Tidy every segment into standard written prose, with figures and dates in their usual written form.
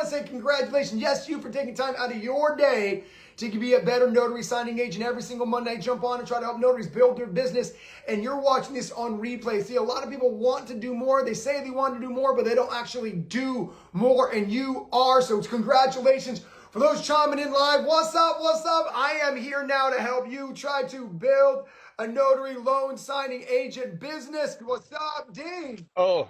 want to say congratulations, yes, you, for taking time out of your day to be a better notary signing agent. Every single Monday, jump on and try to help notaries build their business. And you're watching this on replay. See, a lot of people want to do more. They say they want to do more, but they don't actually do more. And you are. So it's congratulations. For those chiming in live, what's up? What's up? I am here now to help you try to build a notary loan signing agent business. What's up, Dean? Oh,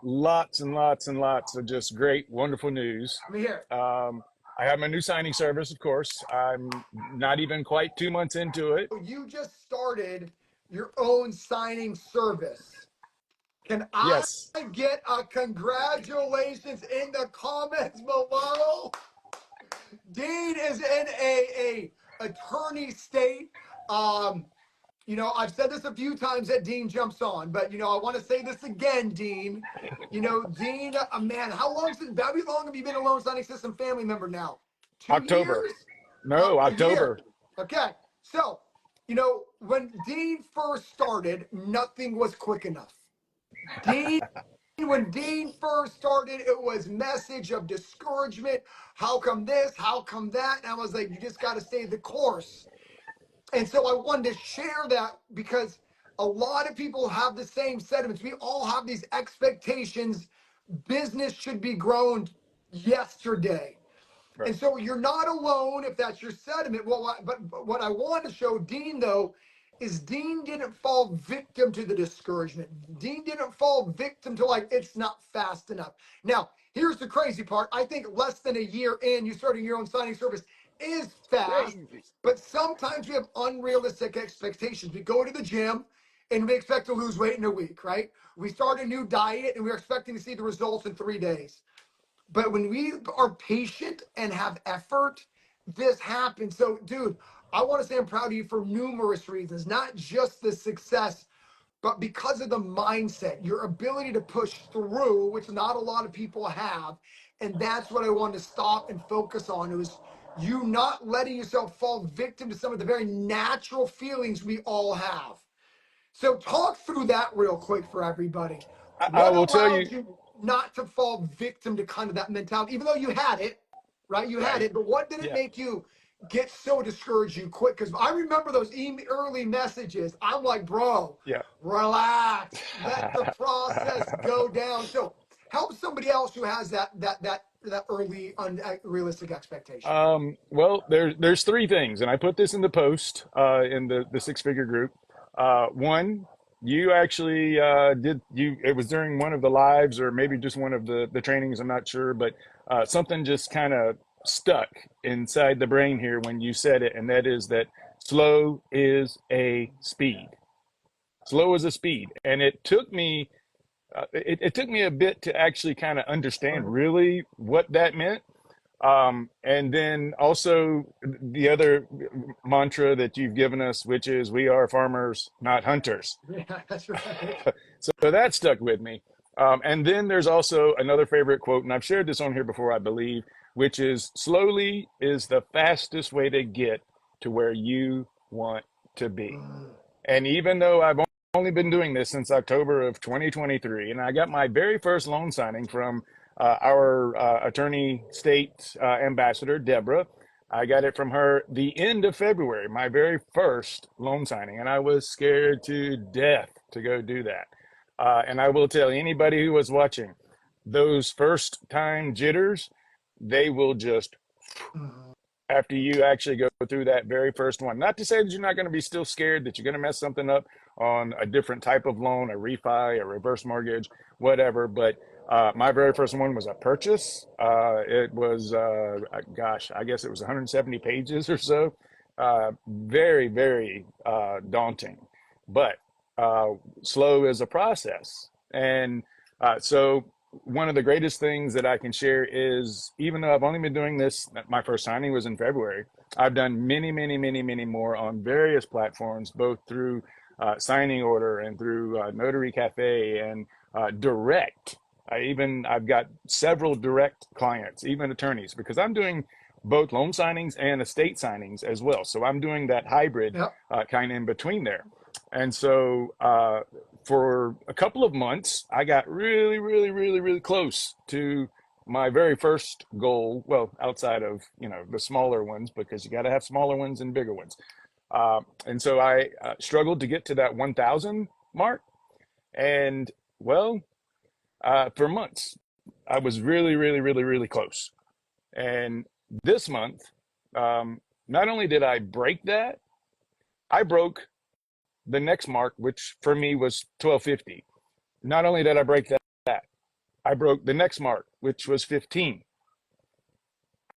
lots and lots and lots of just great, wonderful news. I'm here. I have my new signing service, of course. I'm not even quite 2 months into it. You just started your own signing service. Can I Yes. get a congratulations in the comments below? Dean is in a attorney state. I've said this a few times that Dean jumps on, but I want to say this again, Dean. Dean, man, how long have you been a loan signing system family member now? 2 October. years? No, A year. October. Okay. So, when Dean first started, nothing was quick enough. Dean, when Dean first started, it was message of discouragement. How come this? How come that? And I was like, you just got to stay the course. And so I wanted to share that because a lot of people have the same sentiments. We all have these expectations. Business should be grown yesterday. Right. And so you're not alone if that's your sentiment. But what I want to show Dean, though, is Dean didn't fall victim to the discouragement. Dean didn't fall victim to it's not fast enough. Now, here's the crazy part. I think less than a year in, you starting your own signing service is fast, Crazy. but sometimes we have unrealistic expectations. We go to the gym and we expect to lose weight in a week, right? We start a new diet and we're expecting to see the results in 3 days. But when we are patient and have effort, this happens. So, dude, I want to say I'm proud of you for numerous reasons, not just the success, but because of the mindset, your ability to push through, which not a lot of people have. And that's what I wanted to stop and focus on. It was you not letting yourself fall victim to some of the very natural feelings we all have. So talk through that real quick for everybody. I What will tell allowed you, you not to fall victim to kind of that mentality, even though you had it, right? You had right. it, but what did it Yeah. make you get so discouraged you quit? Because I remember those early messages. I'm like, bro, Yeah. relax, let the process go down. So help somebody else who has that early unrealistic expectation. Well, there's three things, and I put this in the post in the six-figure group. One, you actually did you. It was during one of the lives, or maybe just one of the trainings. I'm not sure, but something just kind of stuck inside the brain here when you said it, and that is that slow is a speed. Slow is a speed, and it took me a bit to actually kind of understand really what that meant. And then also the other mantra that you've given us, which is we are farmers, not hunters. Yeah, that's right. So that stuck with me. And then there's also another favorite quote, and I've shared this on here before, I believe, which is slowly is the fastest way to get to where you want to be. And even though I've only been doing this since October of 2023, and I got my very first loan signing from our attorney state ambassador, Deborah. I got it from her the end of February, my very first loan signing, and I was scared to death to go do that. And I will tell anybody who was watching, those first time jitters, they will just after you actually go through that very first one. Not to say that you're not going to be still scared that you're going to mess something up on a different type of loan, a refi, a reverse mortgage, whatever. But my very first one was a purchase. It was, gosh, I guess it was 170 pages or so. Very, very daunting, but slow is a process. And so one of the greatest things that I can share is even though I've only been doing this, my first signing was in February. I've done many, many, many, many more on various platforms, both through signing order and through Notary Cafe and direct. I've got several direct clients, even attorneys, because I'm doing both loan signings and estate signings as well. So I'm doing that hybrid Yep. kind of in between there. And so for a couple of months, I got really, really, really, really close to my very first goal, well, outside of, the smaller ones, because you got to have smaller ones and bigger ones. And so I struggled to get to that 1,000 mark. And well, for months, I was really, really, really, really close. And this month, not only did I break that, I broke the next mark, which for me was 1,250. Not only did I break that, I broke the next mark, which was 15.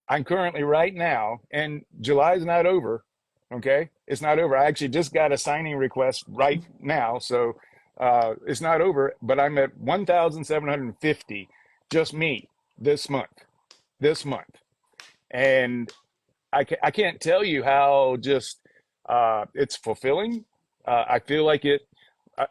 I'm currently right now, and July's not over. Okay, it's not over. I actually just got a signing request right now, so it's not over. But I'm at 1,750, just me this month. This month, and I can't tell you how just it's fulfilling. I feel like it.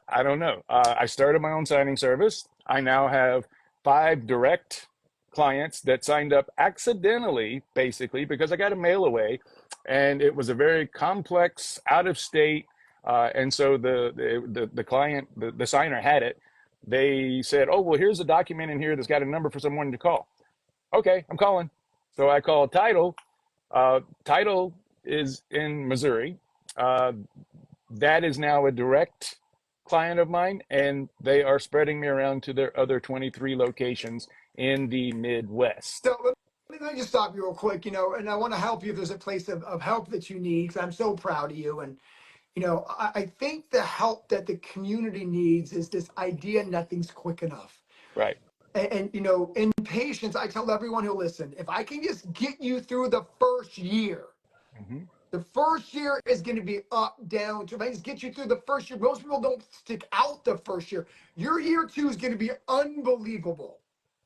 I don't know. I started my own signing service. I now have 5 direct clients that signed up accidentally, basically, because I got a mail away, and it was a very complex, out of state, and so the client, the signer had it. They said, "Oh, well, here's a document in here that's got a number for someone to call." Okay, I'm calling. So I called Title. Title is in Missouri. Uh, that is now a direct client of mine, and they are spreading me around to their other 23 locations in the Midwest. So let me just stop you real quick, and I want to help you if there's a place of help that you need, because I'm so proud of you. And, I think the help that the community needs is this idea nothing's quick enough. Right. And in patience, I tell everyone who listen, if I can just get you through the first year, Mm-hmm. the first year is going to be up, down. If I just get you through the first year, most people don't stick out the first year. Your year 2 is going to be unbelievable.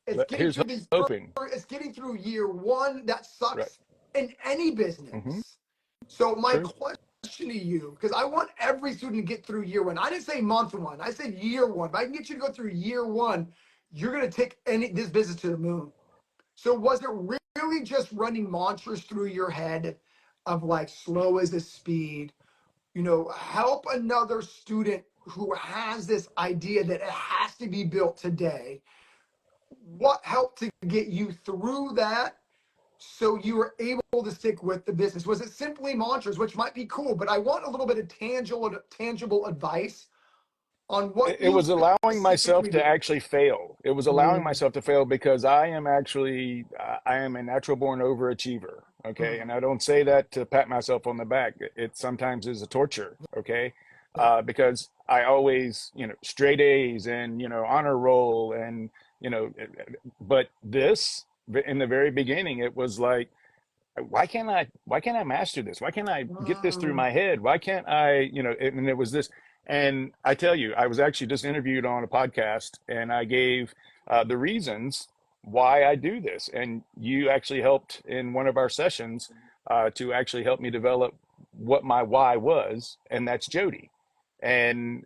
It's getting Here's through these hoping. it's getting through year 1 that Right. sucks in any Mm-hmm. business. So my True. question to you, because I want every student to get through year 1. I didn't say month 1. I said year 1. If I can get you to go through year 1, you're going to take this business to the moon. So was it really just running mantras through your head of like slow as a speed? Help another student who has this idea that it has to be built today. What helped to get you through that so you were able to stick with the business? Was it simply mantras, which might be cool, but I want a little bit of tangible advice on what It you was allowing myself specifically to did. actually fail. It was allowing Mm, myself to fail because I am a natural born overachiever. Okay. mm, And I don't say that to pat myself on the back. It sometimes is a torture. Okay. yeah. Because I always, straight A's and, honor roll and, but this in the very beginning, it was like, why can't I master this? Why can't I get this through Mm, my head? Why can't I, and it was this. And I tell you, I was actually just interviewed on a podcast, and I gave the reasons why I do this. And you actually helped in one of our sessions to actually help me develop what my why was, and that's Jody. And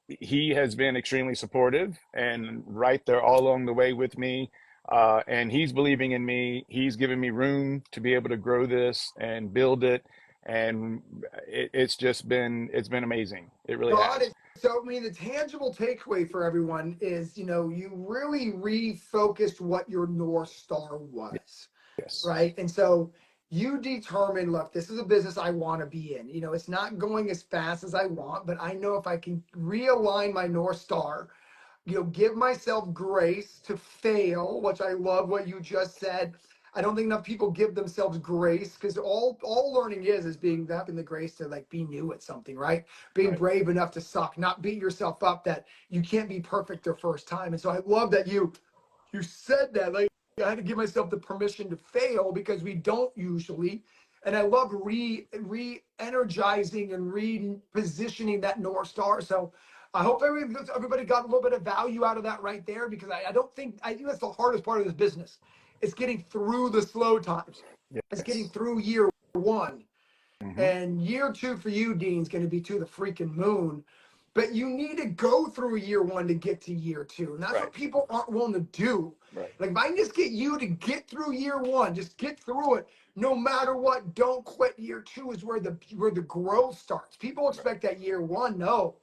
he has been extremely supportive and right there all along the way with me. And he's believing in me. He's given me room to be able to grow this and build it. And it's been amazing. It really got has. it. So, I mean, the tangible takeaway for everyone is, you really refocused what your North Star was, Yes. right? And so you determine, look, this is a business I want to be in. It's not going as fast as I want, but I know if I can realign my North Star, give myself grace to fail, which I love what you just said. I don't think enough people give themselves grace, because all learning is being having the grace to like be new at something, right? Being Right. brave enough to suck, not beat yourself up that you can't be perfect the first time. And so I love that you said that. Like, I had to give myself the permission to fail, because we don't usually. And I love re-energizing and repositioning that North Star. So I hope everybody got a little bit of value out of that right there, because I think that's the hardest part of this business. It's getting through the slow times. It's getting Yes. through year 1. Mm-hmm. And year 2 for you, Dean, is going to be to the freaking moon. But you need to go through year 1 to get to year 2. And that's Right. what people aren't willing to do. Right. Like, if I can just get you to get through year 1, just get through it, no matter what, don't quit. Year 2 is where the growth starts. People Right. expect that year 1. No.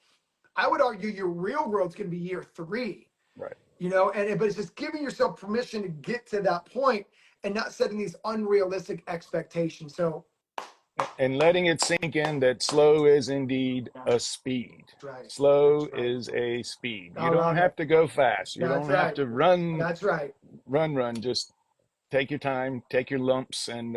I would argue your real growth is going to be year 3. Right. you know, and but it's just giving yourself permission to get to that point and not setting these unrealistic expectations. So And letting it sink in that slow is indeed a speed. that's right. Slow That's right. is a speed. I You don't love it. have to go fast. You That's don't have right. to run, That's right. run. Just take your time, take your lumps, and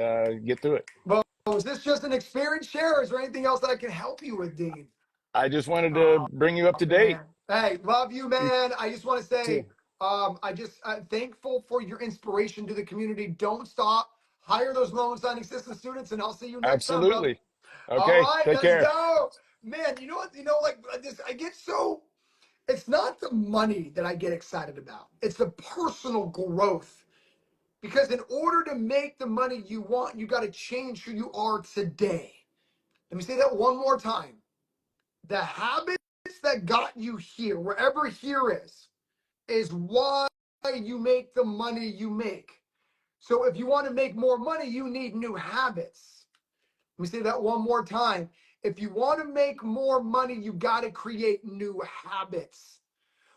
get through it. Well, is this just an experience share, or is there anything else that I can help you with, Dean? I just wanted to Oh bring you up to date. man, hey, love you, man. I just want to say, Too. I'm thankful for your inspiration to the community. Don't stop. Hire those loan signing system students, and I'll see you next time, brother. Absolutely. All Okay. right, Take let's care. go, man. You know what? You know, like this, I get so. It's not the money that I get excited about. It's the personal growth. Because in order to make the money you want, you got to change who you are today. Let me say that one more time. The habits that got you here, wherever here is why you make the money you make. So if you want to make more money, you need new habits. Let me say that one more time. If you want to make more money, you got to create new habits.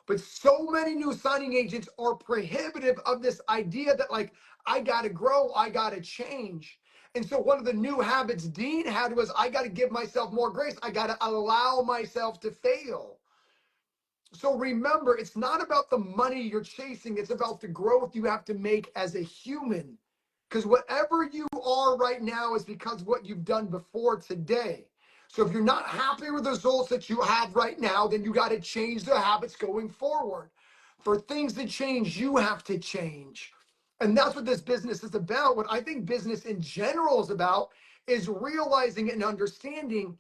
But so many new signing agents are prohibitive of this idea that, like, I got to grow, I got to change. And so one of the new habits Dean had was, I got to give myself more grace. I got to allow myself to fail. So remember, it's not about the money you're chasing, it's about the growth you have to make as a human. Because whatever you are right now is because what you've done before today. So if you're not happy with the results that you have right now, then you got to change the habits going forward. For things to change, you have to change. And that's what this business is about. What I think business in general is about is realizing and understanding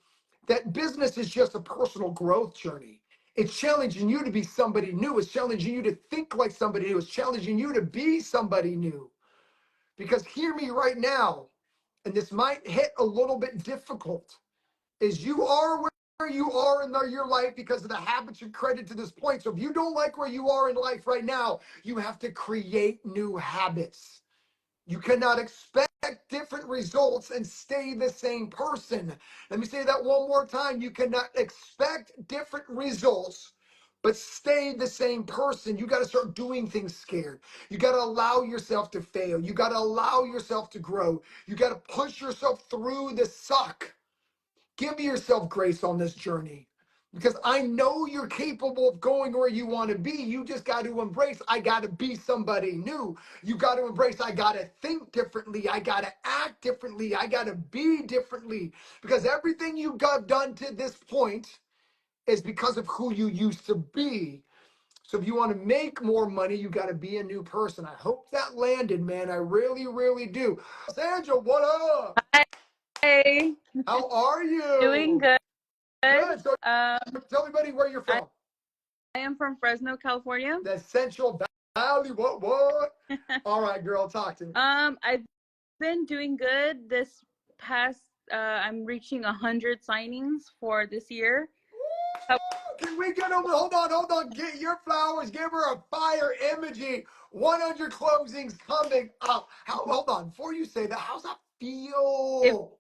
that business is just a personal growth journey. It's challenging you to be somebody new. It's challenging you to think like somebody new. It's challenging you to be somebody new. Because hear me right now, and this might hit a little bit difficult, is you are where you are in your life because of the habits you created to this point. So if you don't like where you are in life right now, you have to create new habits. You cannot expect different results and stay the same person. Let me say that one more time. You cannot expect different results but stay the same person. You got to start doing things scared. You got to allow yourself to fail. You got to allow yourself to grow. You got to push yourself through the suck. Give yourself grace on this journey because I know you're capable of going where you want to be. You just got to embrace, I got to be somebody new. You got to embrace, I got to think differently. I got to act differently. I got to be differently because everything you got done to this point is because of who you used to be. So if you want to make more money, you got to be a new person. I hope that landed, man. I really, really do. Sandra, what up? Hey, How are doing you? good. Good. So Um, tell everybody where you're I, from. I am from Fresno, California. The Central Valley. What? All right, girl, talk to me. I've been doing good this past. I'm reaching 100 signings for this year. How- Can we get over? Hold on. Get your flowers. Give her a fire emoji. 100 closings coming up. Hold on. Before you say that, how's that It feel?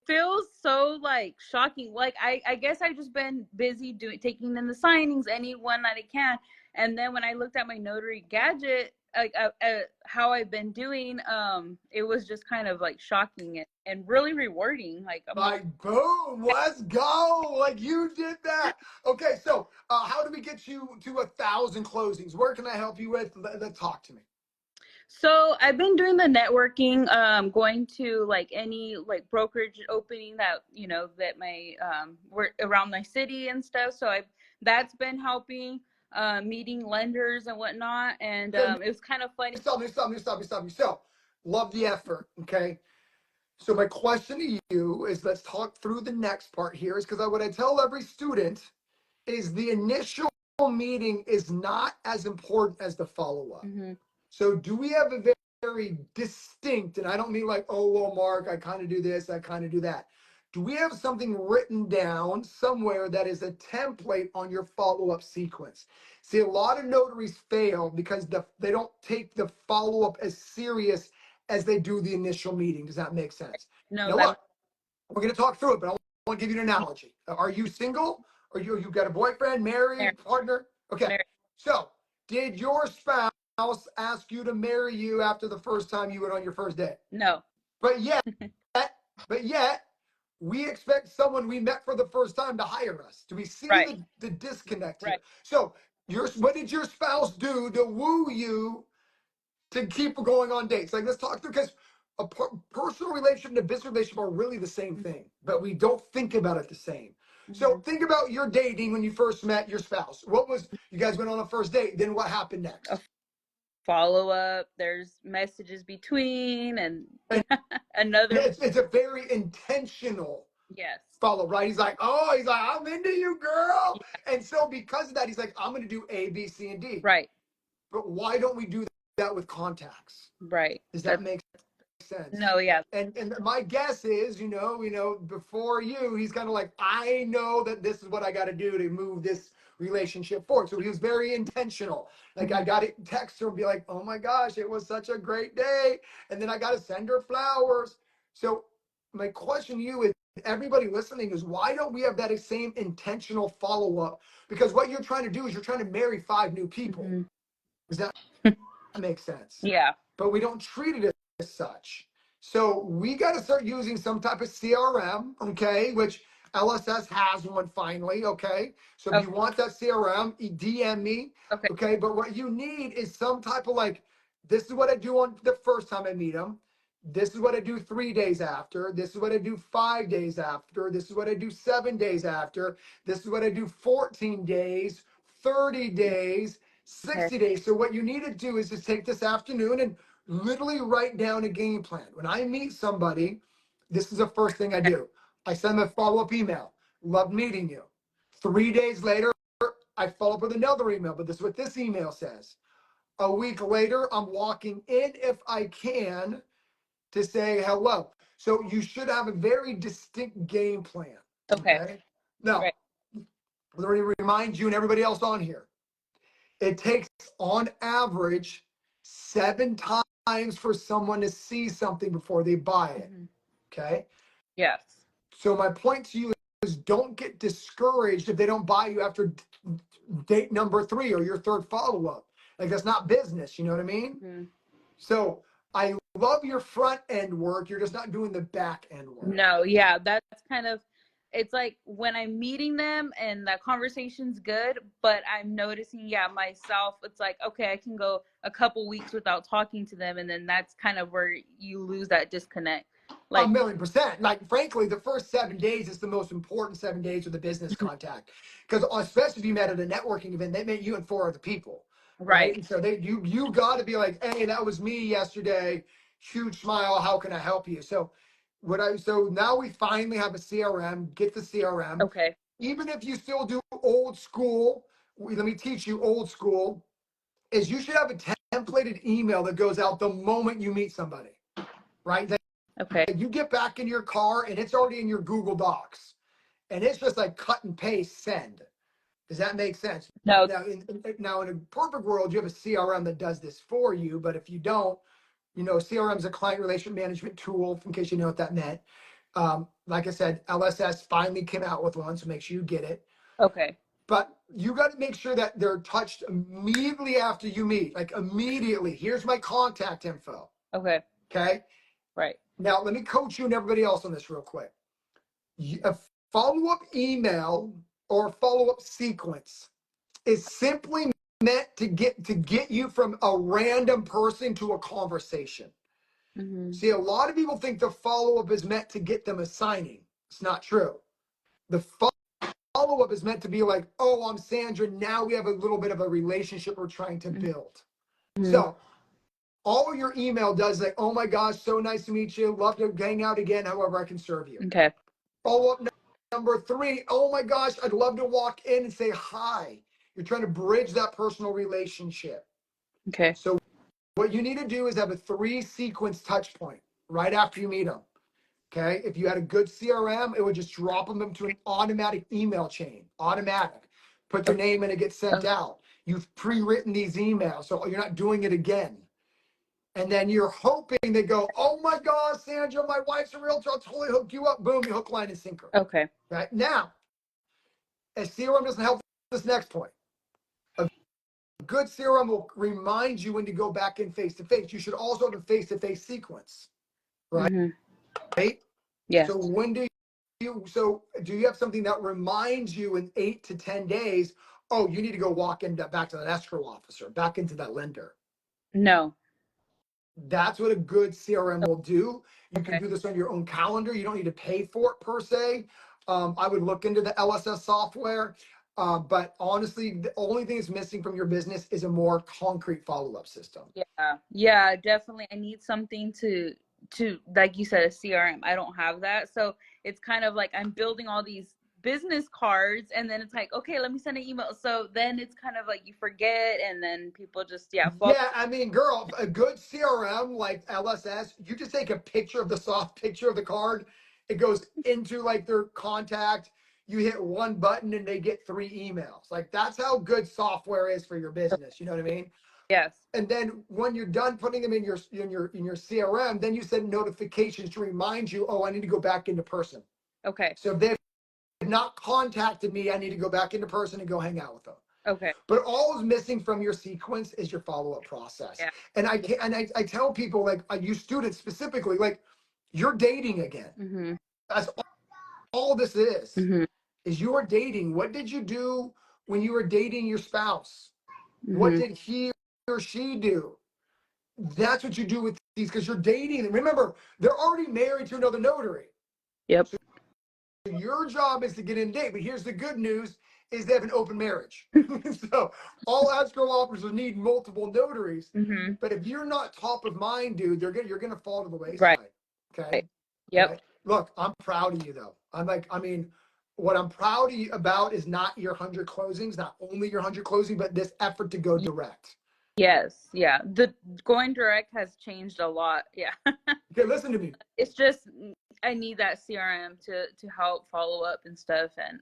feels so like shocking. Like I guess I've just been busy taking in the signings, anyone that I can. And then when I looked at my notary gadget, like how I've been doing, it was just kind of like shocking and really rewarding. Like I'm like, Like, boom, let's go. Like, you did that. Okay, so how do we get you to 1,000 closings? Where can I help you with? Talk to me. so I've been doing the networking, going to like any like brokerage opening that that my work around my city and stuff. So I've that's been helping, meeting lenders and whatnot. And Okay, it was kind of funny. stop me. So, love the effort. Okay. So my question to you is, let's talk through the next part here. Is because what I tell every student is the initial meeting is not as important as the follow up. Hmm. So do we have a very distinct, and I don't mean like, oh, well, Mark, I kind of do this, I kind of do that. Do we have something written down somewhere that is a template on your follow-up sequence? See, a lot of notaries fail because they don't take the follow-up as serious as they do the initial meeting. Does that make sense? No, Now that what? We're going to talk through it, but I want to give you an analogy. Are you single? Or you got a boyfriend, married, married, partner? Okay. married. So Did your spouse ask you to marry you after the first time you went on your first date? No. But yet, but yet, we expect someone we met for the first time to hire us. Do we see Right. the disconnect Right. here? So, what did your spouse do to woo you to keep going on dates? Like, let's talk through, because a personal relationship and a business relationship are really the same thing, but we don't think about it the same. So think about your dating when you first met your spouse. What was, you guys went on a first date, then what happened next? Follow up, there's messages between, and And another. it's a very intentional Yes. follow, right? He's like, oh, he's like, I'm into you, girl. Yeah. And so because of that, he's like, I'm going to do A, B, C, and D. Right. But why don't we do that with contacts? Right. Does that make sense? No, yeah. And my guess is, before you, he's kind of like, I know that this is what I got to do to move this relationship forward. So he was very intentional. Like, I got to text her and be like, oh my gosh, it was such a great day. And then I got to send her flowers. So my question to you is, everybody listening, is why don't we have that same intentional follow-up? Because what you're trying to do is you're trying to marry 5 new people. Does that make sense? Yeah. But we don't treat it as such. So we got to start using some type of CRM, okay, which LSS has one finally, okay? So if you want that CRM, DM me, Okay. okay? But what you need is some type of like, this is what I do on the first time I meet them. This is what I do 3 days after. This is what I do 5 days after. This is what I do 7 days after. This is what I do 14 days, 30 days, 60 days. So what you need to do is just take this afternoon and literally write down a game plan. When I meet somebody, this is the first thing I do. I send them a follow-up email. Love meeting you. 3 days later, I follow up with another email, but this is what this email says. A week later, I'm walking in if I can to say hello. So you should have a very distinct game plan. Okay. Now, Right. let me remind you and everybody else on here. It takes, on average, 7 times for someone to see something before they buy it. Okay. Yes. So my point to you is, don't get discouraged if they don't buy you after date number 3 or your third follow-up. Like, that's not business. You know what I mean? So I love your front end work. You're just not doing the back end work. No, yeah, that's kind of, it's like when I'm meeting them and that conversation's good, but I'm noticing, myself, it's like, okay, I can go a couple weeks without talking to them, and then that's kind of where you lose that disconnect. Like, 1,000,000%. Like, frankly, the first 7 days is the most important 7 days with the business contact, because especially if you met at a networking event, they met you and 4 other people, right? And so you got to be like, hey, that was me yesterday. Huge smile. How can I help you? So now we finally have a CRM. Get the CRM. okay, Even if you still do old school, let me teach you old school. Is you should have a templated email that goes out the moment you meet somebody, right? okay, You get back in your car and it's already in your Google Docs, and it's just like cut and paste, send. Does that make sense? no, Now in a perfect world, you have a CRM that does this for you. But if you don't, CRM is a client relation management tool, in case you know what that meant. Like I said, LSS finally came out with one, so make sure you get it. okay, But you got to make sure that they're touched immediately after you meet, like immediately. Here's my contact info. okay, Okay. right, Now, let me coach you and everybody else on this real quick. A follow-up email or follow-up sequence is simply meant to get you from a random person to a conversation. See, a lot of people think the follow-up is meant to get them a signing. It's not true. The follow-up is meant to be like, oh, I'm Sandra. Now we have a little bit of a relationship we're trying to build. So all your email does, like, oh my gosh, so nice to meet you. Love to hang out again. However I can serve you. okay, Follow-up number 3. Oh my gosh, I'd love to walk in and say hi. You're trying to bridge that personal relationship. okay, So what you need to do is have a 3 sequence touch point right after you meet them. Okay. If you had a good CRM, it would just drop them into an automatic email chain. Automatic. Put their name in, it gets sent out. You've pre-written these emails, so you're not doing it again. And then you're hoping they go, oh my God, Sandra, my wife's a realtor. I'll totally hook you up. Boom, you hook, line, and sinker. okay, Right now, a CRM doesn't help this next point. A good CRM will remind you when to go back in face to face. You should also have a face to face sequence, right? Yes. So when do do you have something that reminds you in 8 to 10 days, oh, you need to go walk back to that escrow officer, back into that lender? No. That's what a good CRM will do. You can Okay. do this on your own calendar. You don't need to pay for it per se. I would look into the LSS software. But honestly, the only thing that's missing from your business is a more concrete follow-up system. Yeah. Yeah, definitely. I need something to like you said, a CRM. I don't have that. So it's kind of like I'm building all these business cards and then it's like, okay, let me send an email. So then it's kind of like you forget and then people just fall. Yeah, I mean, girl, a good CRM like LSS, you just take a picture of the soft picture of the card. It goes into like their contact. You hit one button and they get 3 emails. Like that's how good software is for your business. You know what I mean? Yes. And then when you're done putting them in your CRM, then you send notifications to remind you, oh, I need to go back into person. Okay. So if they've not contacted me, I need to go back into person and go hang out with them. Okay. But all is missing from your sequence is your follow-up process. Yeah. And I can I tell people, like, I use students specifically, like, you're dating again. Mm-hmm. That's all this Mm-hmm. is you're dating. What did you do when you were dating your spouse? What Mm-hmm. did he or she do? That's what you do with these, because you're dating. Remember, they're already married to another notary. Yep. So your job is to get in date. But here's the good news is they have an open marriage. So all escrow officers need multiple notaries. Mm-hmm. But if you're not top of mind, dude, you're gonna fall to the Right. wayside. Okay. Yep. Okay. Look, I'm proud of you though. What I'm proud of you about is not your 100 closings, not only your 100 closing, but this effort to go direct. Yes. Yeah. The going direct has changed a lot. Yeah. Okay, listen to me. It's just I need that CRM to help follow up and stuff. And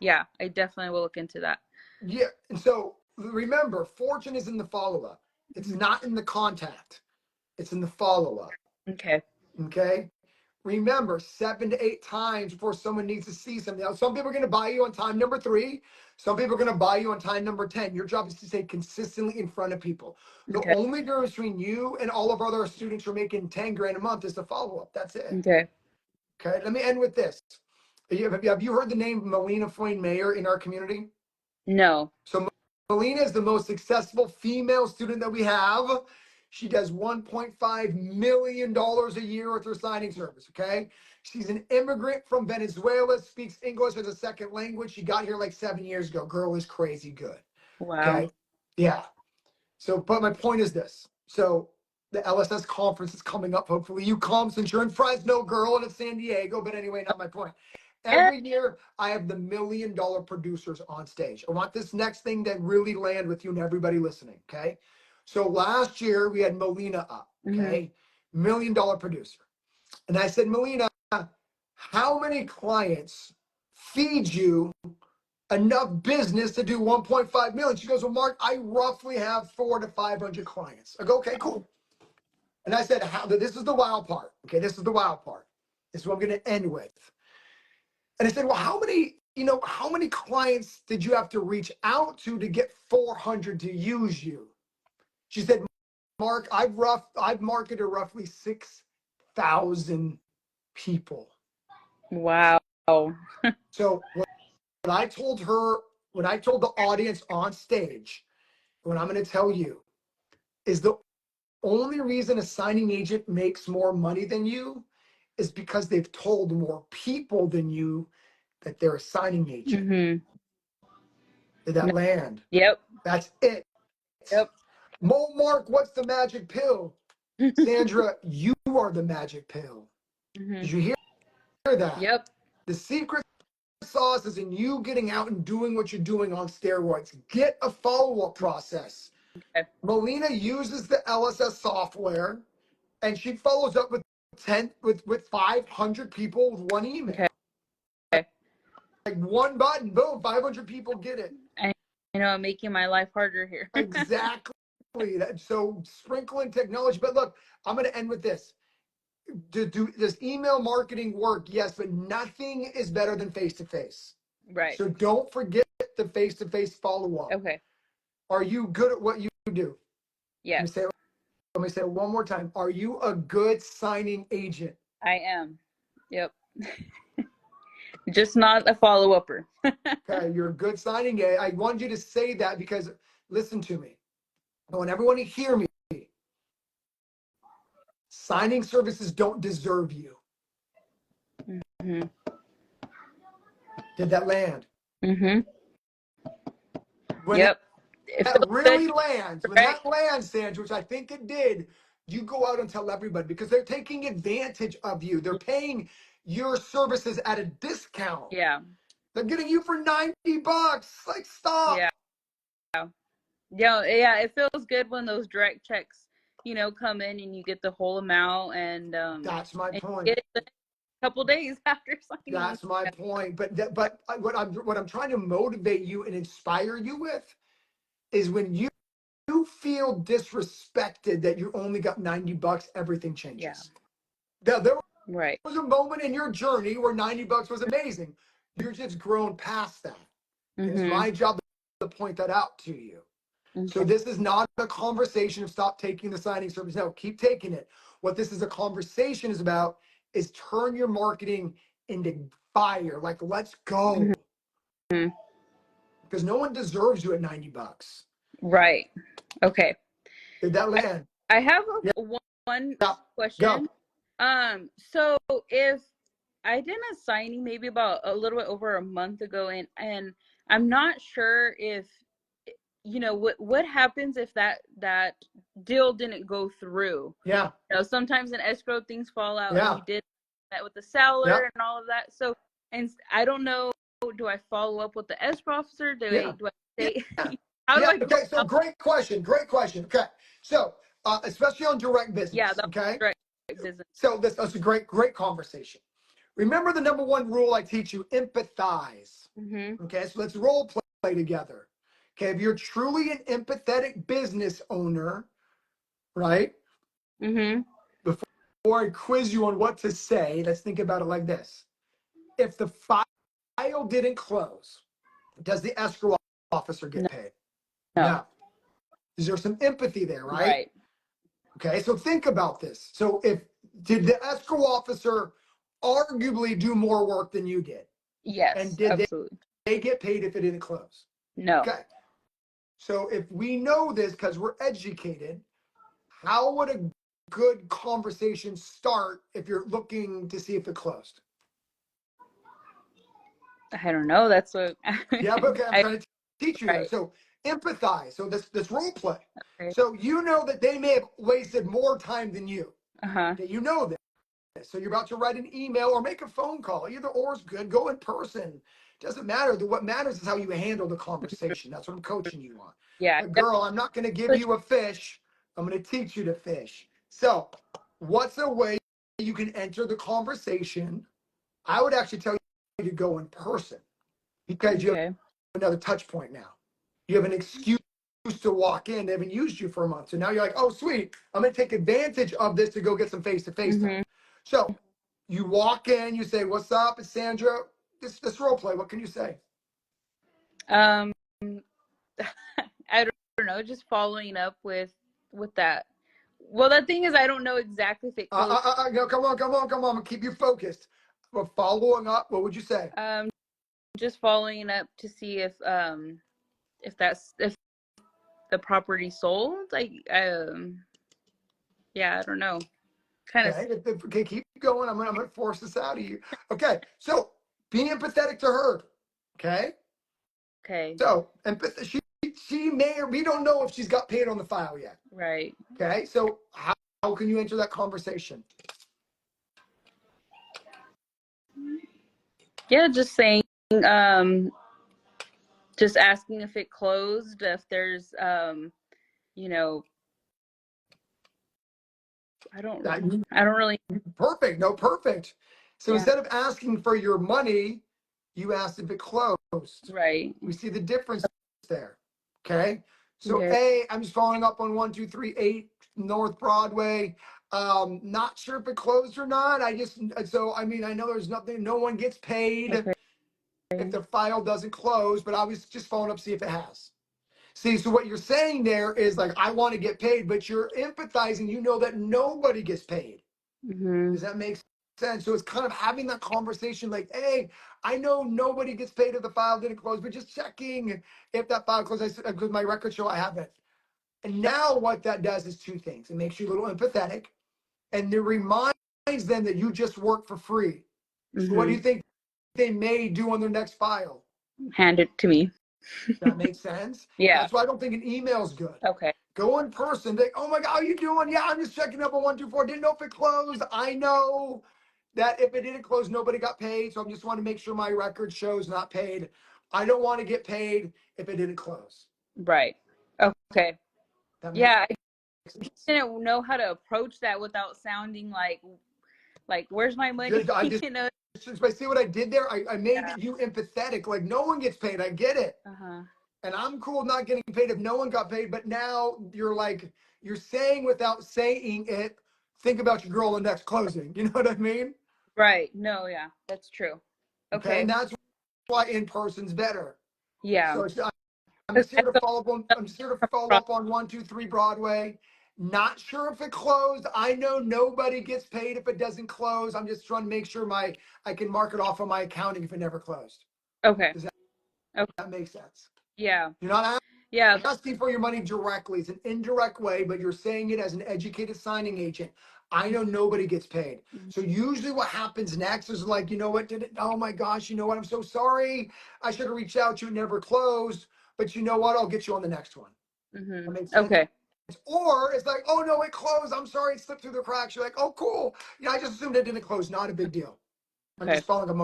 yeah, I definitely will look into that. Yeah. And so remember, fortune is in the follow-up. It's not in the contact. It's in the follow-up. Okay. Okay. Remember, 7 to 8 times before someone needs to see something. Now, some people are going to buy you on time number 3. Some people are going to buy you on time number 10. Your job is to stay consistently in front of people. The Okay. only difference between you and all of our other students who are making 10 grand a month is the follow-up. That's it. Okay. Okay. Let me end with this. Have you heard the name Melina Foyne Mayer in our community? No. So Melina is the most successful female student that we have. She does $1.5 million a year with her signing service, okay? She's an immigrant from Venezuela, speaks English as a second language. She got here like 7 years ago. Girl is crazy good, Wow. okay? Yeah. So, but my point is this. So the LSS conference is coming up. Hopefully you come since you're in Fresno, girl, and it's San Diego. But anyway, not my point. Yeah. Every year I have the $1 million producers on stage. I want this next thing to really land with you and everybody listening. Okay. So last year we had Melina up. Okay. $1 million producer. And I said, Melina, how many clients feed you enough business to do 1.5 million? She goes, well, Mark, I roughly have 400 to 500 clients. I go, okay, cool. And I said, this is the wild part. Okay, this is the wild part. This is what I'm going to end with. And I said, well, how many clients did you have to reach out to get 400 to use you? She said, Mark, I've marketed roughly 6,000 people. Wow. So what I told her, when I told the audience on stage, what I'm going to tell you is the only reason a signing agent makes more money than you is because they've told more people than you that they're a signing agent. That land. Yep. That's it. Yep. Mark, what's the magic pill? Sandra, you are the magic pill. Did you hear that? Yep. The secret sauce is in you getting out and doing what you're doing on steroids. Get a follow-up process. Okay. Melina uses the LSS software and she follows up with 500 people with one email. Okay. Okay. Like one button, boom, 500 people get it. I know I'm making my life harder here. Exactly. So sprinkling technology. But look, I'm going to end with this. Does email marketing work? Yes, but nothing is better than face-to-face. Right. So don't forget the face-to-face follow-up. Okay. Are you good at what you do? Yes, Let me say it one more time. Are you a good signing agent? I am. Yep. Just not a follow-upper. Okay, you're a good signing agent. I want you to say that because listen to me. I want everyone to hear me. Signing services don't deserve you. Mm-hmm. Did that land? Mm-hmm. When Yep. It that feels really good, lands, when right? that lands, Sandra, which I think it did, you go out and tell everybody because they're taking advantage of you. They're paying your services at a discount. Yeah. They're getting you for $90. Like, stop. Yeah. Yeah. It feels good when those direct checks, come in and you get the whole amount That's my and point. you get it the couple days after signing. That's my point. But what I'm trying to motivate you and inspire you with is when you feel disrespected that you only got $90, everything Yeah. changes. There Right. was a moment in your journey where $90 was amazing. You're just grown past that. And it's Mm-hmm. my job to point that out to you. So Okay. this is not a conversation of stop taking the signing service. No, keep taking it. What this is a conversation is about is turn your marketing into fire. Like, let's go. Mm-hmm. Because no one deserves you at $90. Right. Okay. Did that I, land? I have Yeah, one yeah. Go. question. So if I did a signing maybe about a little bit over a month ago, and I'm not sure if what happens if that deal didn't go through. Yeah, Sometimes in escrow things fall out, and yeah, you did that with the yeah, seller and all of that. So, and I don't know. Do I follow up with the escrow officer? yeah, Do I yeah, say? How do yeah. I go Okay, so about? great question. Great question. Okay, so especially on direct Yeah, business. that Okay, was direct business. so that's a great conversation. Remember the number one rule I teach you: empathize. Mhm. Okay, so let's role play together. Okay, if you're truly an empathetic business owner, right? Mhm. Before I quiz you on what to say, let's think about it like this. If the file didn't close, does the escrow officer get No. paid? No. No. Is there some empathy there, right? Right. Okay, so think about this. So did the escrow officer arguably do more work than you did? And Yes. did Absolutely. they get paid if it didn't close? No. Okay. So if we know this because we're educated, how would a good conversation start if you're looking to see if it closed? I don't know. That's what Yeah, but okay, I'm I trying to teach you there. right. So empathize. So this role play. Okay. So you know that they may have wasted more time than you. Uh-huh. Okay, you know this. So you're about to write an email or make a phone call. Either or is good. Go in person. Doesn't matter. What matters is how you handle the conversation. That's what I'm coaching you on. Yeah. But girl, I'm not going to give you a fish. I'm going to teach you to fish. So what's a way you can enter the conversation? I would actually tell you to go in person because you have Okay. another touch point now. You have an excuse to walk in. They haven't used you for a month. So now you're like, oh, sweet. I'm going to take advantage of this to go get some face-to-face time. Mhm. So you walk in, you say, what's up? It's Sandra. This role play. What can you say? Um I don't know, just following up with that. Well, the thing is I don't know exactly if it closed. No, come on. I'm going to keep you focused. We're following up. What would you say? Just following up to see if the property sold. Yeah, I don't know. Kind of Okay, okay, keep going. I'm gonna force this out of you. Okay, so be empathetic to her. Okay, okay. so she may or we don't know if she's got paid on the file yet. Right. Okay, so how can you enter that conversation? Yeah, just saying just asking if it closed, if there's you know, That I don't really. perfect, no perfect. So Yeah. instead of asking for your money, you asked if it closed. Right. We see the difference there. Okay, so Okay. I'm just following up on 1238 North Broadway. Not sure if it closed or not. I mean, I know there's nothing, no one gets paid Okay. if the file doesn't close, but I was just following up to see if it has. See, so what you're saying there is like, I want to get paid, but you're empathizing. You know that nobody gets paid. Mm-hmm. Does that make sense? So it's kind of having that conversation like, hey, I know nobody gets paid if the file didn't close, but just checking if that file closed, because my records show I have it. And now what that does is two things. It makes you a little empathetic, and it reminds them that you just work for free. So what do Mm-hmm. you think they may do on their next file? Hand it to me. That makes sense. Yeah. That's why I don't think an email's good. Okay. Go in person. Like, oh my God, how you doing? Yeah, I'm just checking up on 124. Didn't know if it closed. I know that if it didn't close, nobody got paid. So I just want to make sure my record shows not paid. I don't want to get paid if it didn't close. Right. Okay. That makes Yeah, I sense. didn't know how to approach that without sounding like where's my money? Good. I just, You know? I see what I did there. I made Yeah. you empathetic. Like no one gets paid. I get it. Uh-huh. And I'm cool with not getting paid if no one got paid. But now you're like, you're saying without saying it, think about your girl in the next closing. You know what I mean? Right. No, yeah, that's true. Okay. And Okay. that's why in person's better. Yeah. So I'm 'Cause just I here to feel follow up on, I'm just here to follow across- up on 123 Broadway. Not sure if it closed. I know nobody gets paid if it doesn't close. I'm just trying to make sure I can mark it off on my accounting if it never closed. Okay. Does Okay. that make sense? Yeah. You're not Yeah. asking for your money directly. It's an indirect way, but you're saying it as an educated signing agent. I know nobody gets paid. So usually what happens next is like, you know what, did it? Oh my gosh, you know what? I'm so sorry. I should have reached out to you, never closed. But you know what? I'll get you on the next one. Mm-hmm. That makes sense. Okay. Or it's like, oh no, it closed. I'm sorry, it slipped through the cracks. You're like, oh cool. Yeah, I just assumed it didn't close. Not a big deal. I'm Okay. just following up on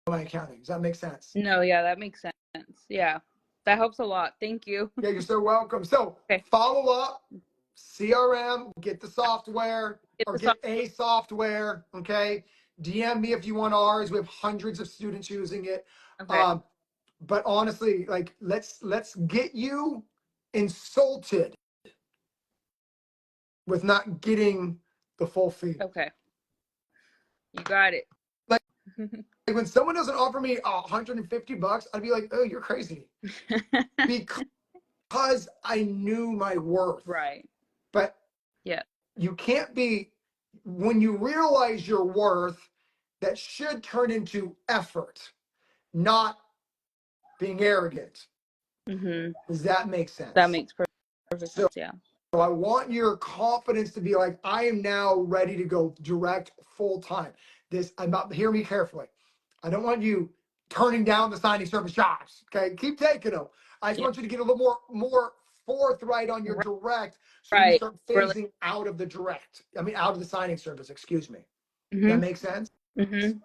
my accounting. Does that make sense? No, yeah, that makes sense. Yeah. That helps a lot. Thank you. Yeah, you're so welcome. So Okay. follow up, CRM, get the software Get or the get a software. Okay. DM me if you want ours. We have hundreds of students using it. Okay. But honestly, like let's get you insulted with not getting the full fee. Okay. You got it. Like, like when someone doesn't offer me $150, I'd be like, oh, you're crazy. Because I knew my worth. Right. But Yeah. you can't be, when you realize your worth, that should turn into effort, not being arrogant. Mm-hmm. Does that make sense? That makes perfect So, sense. Yeah. so I want your confidence to be like, I am now ready to go direct full time. Hear me carefully. I don't want you turning down the signing service jobs. Okay. Keep taking them. I just Yeah. want you to get a little more forthright on your direct so you Right. start Really. phasing out of the direct. I mean, out of the signing service, excuse me. That Mm-hmm. makes sense? Mm-hmm.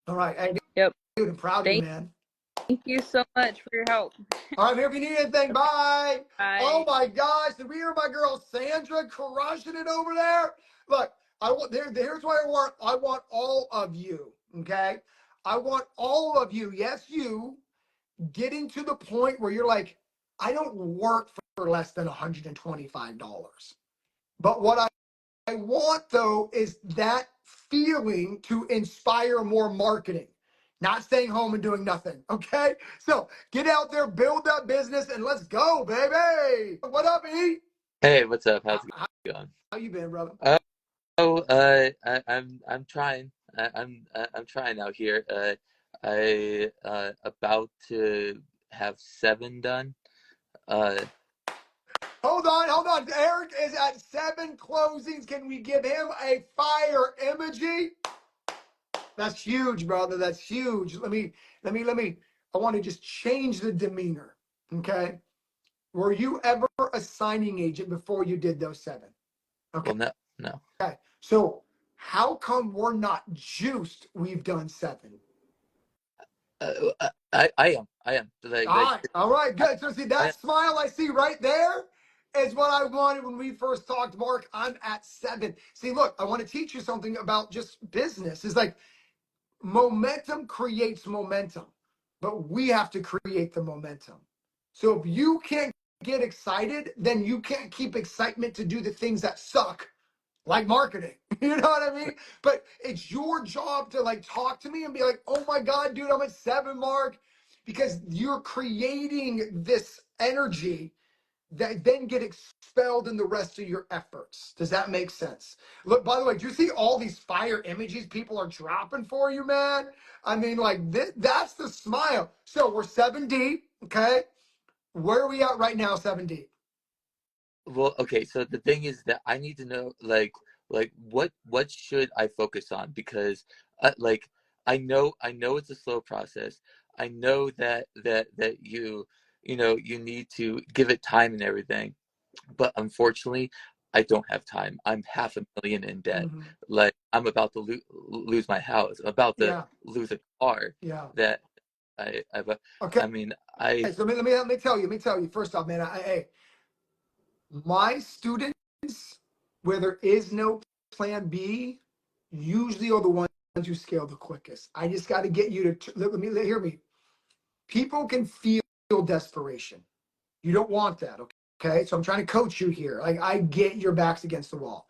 All right. Hey, Yep. dude, I'm proud of you, Thank man. you so much for your help. All right, I'm here if you need anything. Bye. Oh Bye. my gosh, did we hear my girl Sandra crushing it over there? Look, here's what I want all of you, okay? I want all of you, yes, you, getting to the point where you're like, I don't work for less than $125. But what I want though is that feeling to inspire more marketing, not staying home and doing nothing. Okay. So get out there, build that business, and let's go, baby. What up, E? Hey, what's up? How's How, it going? how you been, brother? I'm trying. I'm trying out here. I about to have 7 done. Uh, Hold on. Eric is at 7 closings. Can we give him a fire emoji? That's huge, brother. That's huge. Let me. I want to just change the demeanor. Okay. Were you ever a signing agent before you did those 7? Okay. well, no. Okay. So how come we're not juiced? We've done 7. I am. All right, I, good. So see I that am. smile I see right there is what I wanted when we first talked, Mark. I'm at 7. See, look, I want to teach you something about just business. It's like momentum creates momentum, but we have to create the momentum. So if you can't get excited, then you can't keep excitement to do the things that suck, like marketing. You know what I mean? But it's your job to like talk to me and be like, oh my God, dude, I'm at 7, Mark, because you're creating this energy that then get expelled in the rest of your efforts. Does that make sense? Look, by the way, do you see all these fire images people are dropping for you, man? I mean, like, that's the smile. So we're 7 deep, okay? Where are we at right now, 7 deep? Well, okay, so the thing is that I need to know, like what should I focus on? Because like I know it's a slow process. I know that you need to give it time and everything, but unfortunately, I don't have time. I'm $500,000 in debt. Mm-hmm. Like I'm about to lose my house. I'm about to Yeah, lose a car yeah. that I Okay. I mean I So let me tell you. Let me tell you. First off, man, hey, my students, where there is no plan B, usually are the ones who scale the quickest. I just got to get you to hear me. People can feel desperation. You don't want that, okay? So I'm trying to coach you here. Like I get your back's against the wall.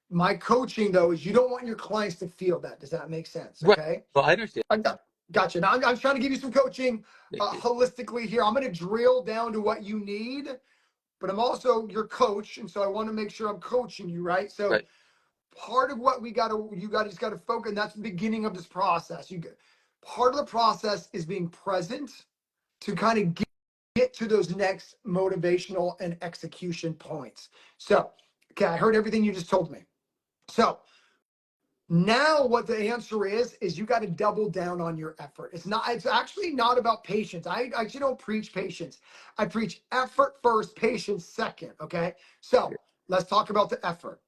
My coaching though is you don't want your clients to feel that. Does that make sense? right. Okay. Well, I understand. Gotcha. Now I'm trying to give you some coaching Thank you. holistically here. I'm going to drill down to what you need, but I'm also your coach, and so I want to make sure I'm coaching you, right? So Right. part of what you got to just got to focus, and that's the beginning of this process. Part of the process is being present to kind of get to those next motivational and execution points. So, okay, I heard everything you just told me. So now what the answer is you got to double down on your effort. It's actually not about patience. I actually don't preach patience. I preach effort first, patience second. Okay. So let's talk about the effort.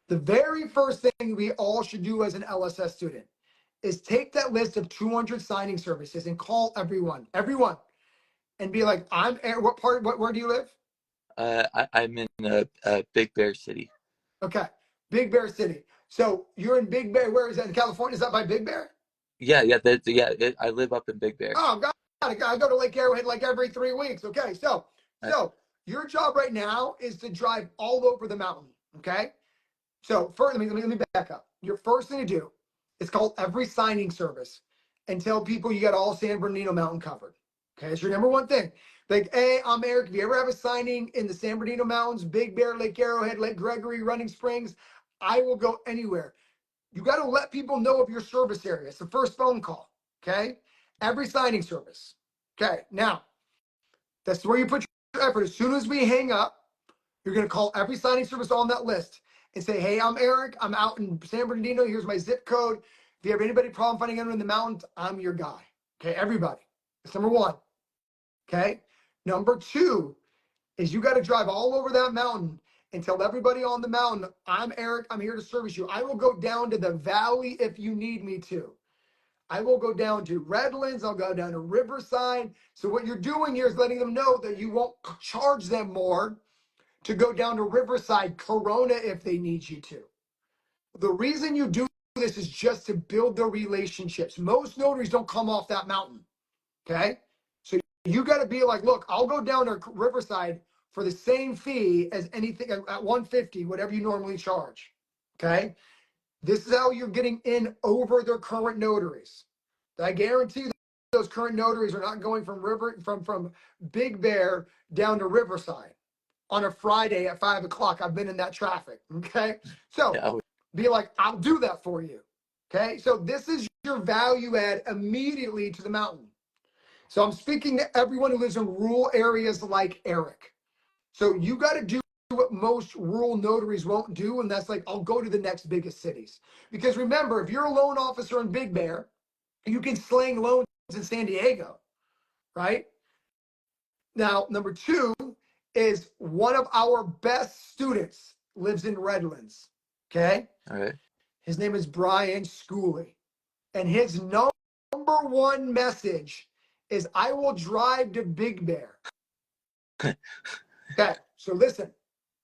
The very first thing we all should do as an LSS student is take that list of 200 signing services and call everyone, and be like, where do you live? I'm in Big Bear City. Okay. Big Bear City. So you're in Big Bear. Where is that in California? Is that by Big Bear? I live up in Big Bear. Oh, God. I go to Lake Arrowhead like every 3 weeks. Okay. So, Uh, so your job right now is to drive all over the mountain. Okay. So first, let me back up. Your first thing to do is call every signing service and tell people you got all San Bernardino Mountain covered. Okay, it's your number one thing. Like, hey, I'm Eric. If you ever have a signing in the San Bernardino Mountains, Big Bear, Lake Arrowhead, Lake Gregory, Running Springs, I will go anywhere. You got to let people know of your service area. It's the first phone call. Okay, every signing service. Okay, now that's where you put your effort. As soon as we hang up, you're going to call every signing service on that list and say, hey, I'm Eric. I'm out in San Bernardino. Here's my zip code. If you have anybody problem finding anyone in the mountains, I'm your guy. Okay, everybody. That's number one. Okay. Number two is you got to drive all over that mountain and tell everybody on the mountain, I'm Eric. I'm here to service you. I will go down to the valley if you need me to. I will go down to Redlands. I'll go down to Riverside. So what you're doing here is letting them know that you won't charge them more to go down to Riverside, Corona if they need you to. The reason you do this is just to build the relationships. Most notaries don't come off that mountain. Okay. So you got to be like, look, I'll go down to Riverside for the same fee as anything at 150, whatever you normally charge. Okay. This is how you're getting in over their current notaries. I guarantee those current notaries are not going from Big Bear down to Riverside on a Friday at 5 o'clock. I've been in that traffic. Okay. So yeah, be like, I'll do that for you. Okay. So this is your value add immediately to the mountain. So I'm speaking to everyone who lives in rural areas like Eric. So you got to do what most rural notaries won't do. And that's like, I'll go to the next biggest cities. Because remember, if you're a loan officer in Big Bear, you can sling loans in San Diego, right? Now, number two is one of our best students lives in Redlands. Okay. all right. His name is Brian Schooley. And his number one message is I will drive to Big Bear. Okay. So listen,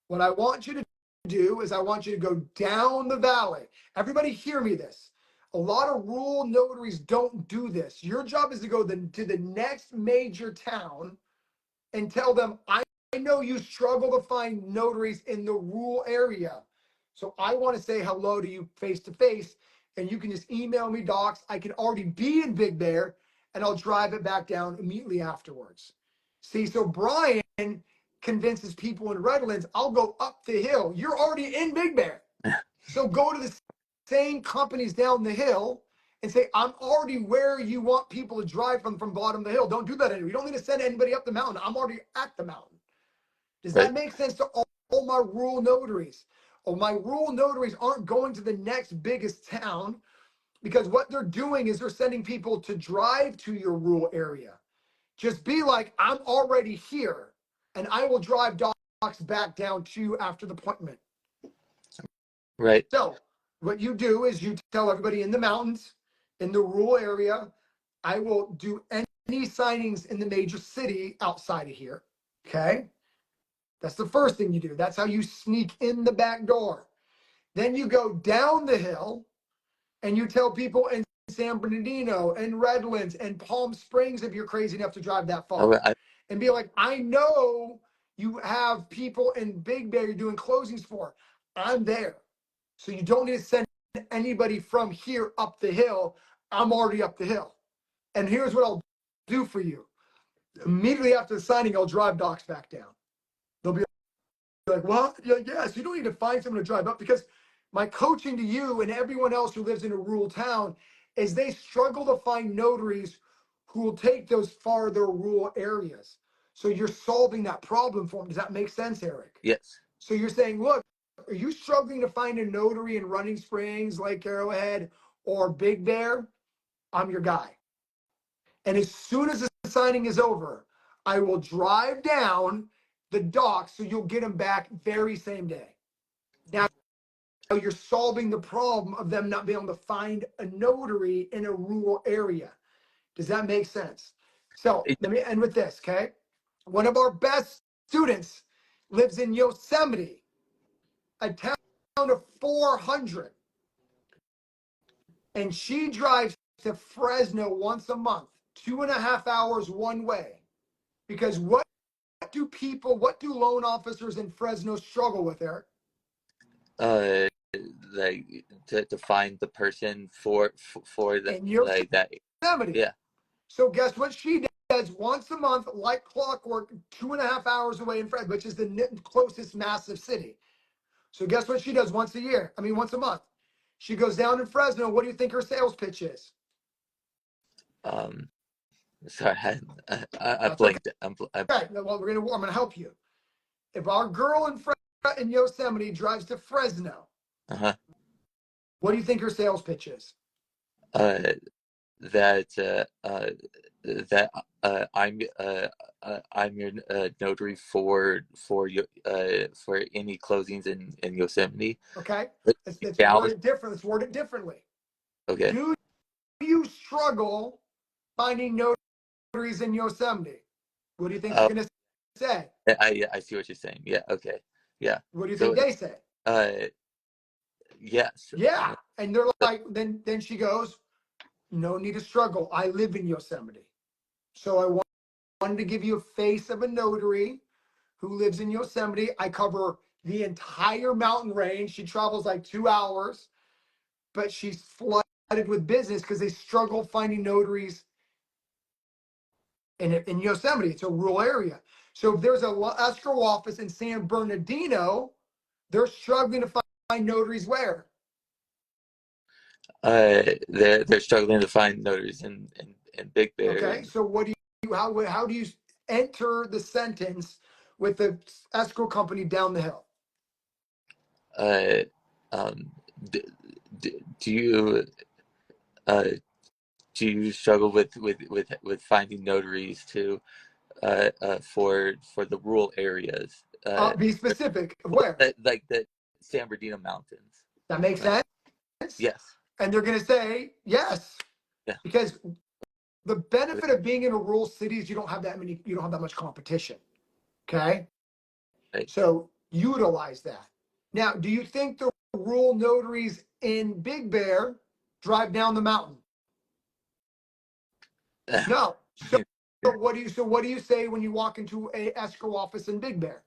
what I want you to do is I want you to go down the valley. Everybody hear me this. A lot of rural notaries don't do this. Your job is to go to the next major town and tell them, I know you struggle to find notaries in the rural area. So I want to say hello to you face to face, and you can just email me docs. I can already be in Big Bear, and I'll drive it back down immediately afterwards. See, so Brian convinces people in Redlands, I'll go up the hill. You're already in Big Bear. So go to the same companies down the hill and say, I'm already where you want people to drive from bottom of the hill. Don't do that anymore. You don't need to send anybody up the mountain. I'm already at the mountain. Does Right. that make sense to all my rural notaries? Oh, my rural notaries aren't going to the next biggest town, because what they're doing is they're sending people to drive to your rural area. Just be like, I'm already here, and I will drive docs back down to you after the appointment. Right. So what you do is you tell everybody in the mountains, in the rural area, I will do any signings in the major city outside of here. Okay. That's the first thing you do. That's how you sneak in the back door. Then you go down the hill and you tell people in San Bernardino and Redlands and Palm Springs, if you're crazy enough to drive that far, and be like, I know you have people in Big Bear you're doing closings for. I'm there. So you don't need to send anybody from here up the hill. I'm already up the hill. And here's what I'll do for you. Immediately after the signing, I'll drive docs back down. They'll be like, what? Yeah, yes, you don't need to find someone to drive up, because my coaching to you and everyone else who lives in a rural town is they struggle to find notaries who will take those farther rural areas. So you're solving that problem for them. Does that make sense, Eric? Yes. So you're saying, look, are you struggling to find a notary in Running Springs, Lake Arrowhead, or Big Bear? I'm your guy. And as soon as the signing is over, I will drive down the docs so you'll get them back very same day. Now you're solving the problem of them not being able to find a notary in a rural area. Does that make sense? So let me end with this, okay? One of our best students lives in Yosemite, a town of 400, and she drives to Fresno once a month, 2.5 hours one way. Because what do loan officers in Fresno struggle with, Eric? Uh, like to find the person for the, In like that. Yosemite. Yeah. So guess what she does once a month, like clockwork, 2.5 hours away in Fresno, which is the closest massive city. So guess what she does once a month? She goes down in Fresno. What do you think her sales pitch is? Um. Sorry, I That's okay. blinked. Well, I'm gonna help you. If our girl in Yosemite drives to Fresno, Uh-huh. what do you think her sales pitch is? Uh, that that I'm your notary for any closings in Yosemite. Okay, let's word Dallas. it different. Let's word it differently. Okay. Do you struggle finding notaries in Yosemite? What do you think they're Oh, gonna say? I see what you're saying. Yeah. Okay. Yeah. What do you think So they say? yes. Yeah, and they're like, then she goes, no need to struggle. I live in Yosemite, so I wanted to give you a face of a notary who lives in Yosemite. I cover the entire mountain range. She travels like 2 hours, but she's flooded with business because they struggle finding notaries in Yosemite. It's a rural area. So if there's a escrow office in San Bernardino, they're struggling to find notaries where? They're struggling to find notaries in Big Bear. Okay, so how do you enter the sentence with the escrow company down the hill? Uh, um, d- do you uh, do you struggle with finding notaries to for the rural areas? Be specific of where. Like the San Bernardino Mountains. That makes sense. Yes. And they're going to say yes, Yeah. because the benefit of being in a rural city is you don't have that much competition. Okay, Right. so utilize that. Now, do you think the rural notaries in Big Bear drive down the mountain? No. So what do you say when you walk into a escrow office in Big Bear?